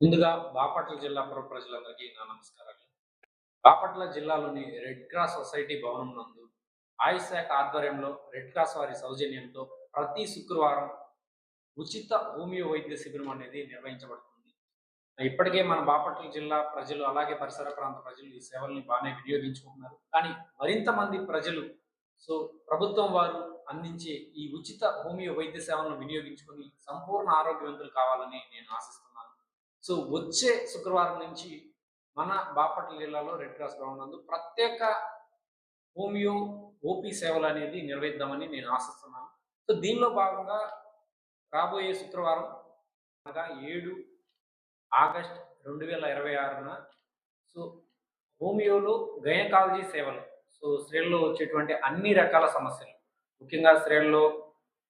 ముందుగా బాపట్ల జిల్లా ప్రజలందరికీ నా నమస్కారాలు. బాపట్ల జిల్లాలోని రెడ్ క్రాస్ సొసైటీ భవనం నందు ఆయుష్ శాఖ ఆధ్వర్యంలో రెడ్ క్రాస్ వారి సౌజన్యంతో ప్రతి శుక్రవారం ఉచిత హోమియో వైద్య శిబిరం అనేది నిర్వహించబడుతుంది. ఇప్పటికే మన బాపట్ల జిల్లా ప్రజలు అలాగే పరిసర ప్రాంత ప్రజలు ఈ సేవల్ని బాగానే వినియోగించుకుంటున్నారు. కానీ మరింత మంది ప్రజలు సో ప్రభుత్వం వారు అందించే ఈ ఉచిత హోమియో వైద్య సేవలను వినియోగించుకొని సంపూర్ణ ఆరోగ్యవంతులు కావాలని నేను ఆశిస్తున్నాను. సో వచ్చే శుక్రవారం నుంచి మన బాపట్ల జిల్లాలో రెడ్ క్రాస్ భవన్ నందు ప్రత్యేక హోమియో ఓపీ సేవలు అనేది నిర్వహిద్దామని నేను ఆశిస్తున్నాను. సో దీనిలో భాగంగా రాబోయే శుక్రవారం అనగా 7 ఆగస్ట్ 2026న సో హోమియోలో గైనకాలజీ సేవలు, సో స్త్రీల్లో వచ్చేటువంటి అన్ని రకాల సమస్యలు, ముఖ్యంగా స్త్రీల్లో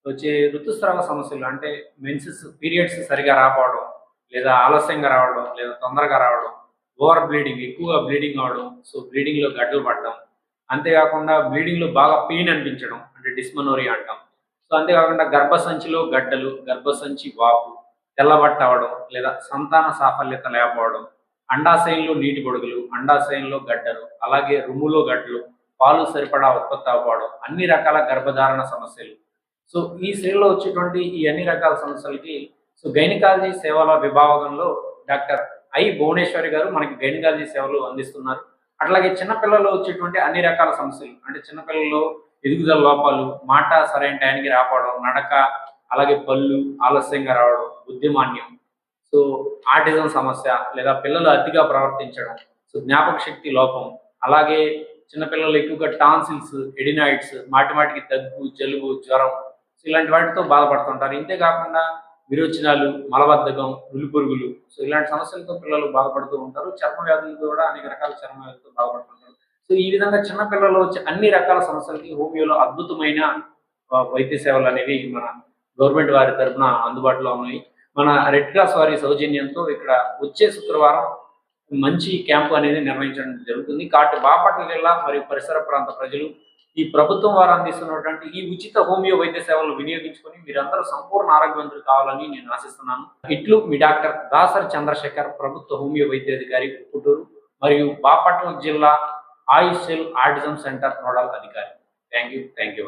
వచ్చే ఋతుస్రావ సమస్యలు అంటే మెన్సెస్ పీరియడ్స్ సరిగా రాకపోవడం, లేదా ఆలస్యంగా రావడం, లేదా తొందరగా రావడం, ఓవర్ బ్లీడింగ్ ఎక్కువగా బ్లీడింగ్ అవడం, సో బ్లీడింగ్లో గడ్డలు పడడం, అంతేకాకుండా బ్లీడింగ్లో బాగా పెయిన్ అనిపించడం అంటే డిస్మనోరియా అంటాం. సో అంతేకాకుండా గర్భసంచిలో గడ్డలు, గర్భసంచి వాపు, తెల్లబట్ట అవడం, లేదా సంతాన సాఫల్యత లేకపోవడం, అండాశయంలో నీటి బొడుగులు, అండాశయంలో గడ్డలు, అలాగే రొమ్ములో గడ్డలు, పాలు సరిపడా ఉత్పత్తి అవ్వడం, అన్ని రకాల గర్భధారణ సమస్యలు. సో ఈ స్త్రీలో వచ్చేటువంటి ఈ అన్ని రకాల సమస్యలకి సో గైనకాలజీ సేవల విభాగంలో డాక్టర్ భువనేశ్వరి గారు మనకి గైనకాలజీ సేవలు అందిస్తున్నారు. అట్లాగే చిన్నపిల్లల్లో వచ్చేటువంటి అన్ని రకాల సమస్యలు అంటే చిన్నపిల్లల్లో ఎదుగుదల లోపాలు, మాట సరైన టైంకి రాకపోవడం, నడక, అలాగే పళ్ళు ఆలస్యంగా రావడం, బుద్ధిమాన్యం, సో ఆటిజం సమస్య, లేదా పిల్లలు అతిగా ప్రవర్తించడం, సో జ్ఞాపక శక్తి లోపం, అలాగే చిన్నపిల్లలు ఎక్కువగా టాన్సిల్స్, ఎడినాయిడ్స్, మాటిమాటికి దగ్గు, జలుబు, జ్వరం, సో ఇలాంటి వాటితో బాధపడుతుంటారు. ఇంతే కాకుండా విరోచనాలు, మలబద్ధకం, నులిపురుగులు, సో ఇలాంటి సమస్యలతో పిల్లలు బాధపడుతూ ఉంటారు. చర్మ వ్యాధులతో కూడా అనేక రకాల చర్మ వ్యాధులతో బాధపడుతుంటారు. సో ఈ విధంగా చిన్న పిల్లల్లో వచ్చే అన్ని రకాల సమస్యలకి హోమియోలో అద్భుతమైన వైద్య సేవలు అనేవి మన గవర్నమెంట్ వారి తరఫున అందుబాటులో ఉన్నాయి. మన రెడ్ క్రాస్ వారి సౌజన్యంతో ఇక్కడ వచ్చే శుక్రవారం మంచి క్యాంపు అనేది నిర్వహించడం జరుగుతుంది. కాబట్టి బాపట్ల జిల్లా మరియు పరిసర ప్రాంత ప్రజలు ఈ ప్రభుత్వం వారు అందిస్తున్నటువంటి ఈ ఉచిత హోమియో వైద్య సేవలను వినియోగించుకొని మీరందరూ సంపూర్ణ ఆరోగ్యవంతులు కావాలని నేను ఆశిస్తున్నాను. ఇట్లు మీ డాక్టర్ దాసరి చంద్రశేఖర్, ప్రభుత్వ హోమియో వైద్యాధికారి పుట్టూరు మరియు బాపట్ల జిల్లా ఆయుష్ సెల్ ఆటిజం సెంటర్ నోడల్ అధికారి. Thank you.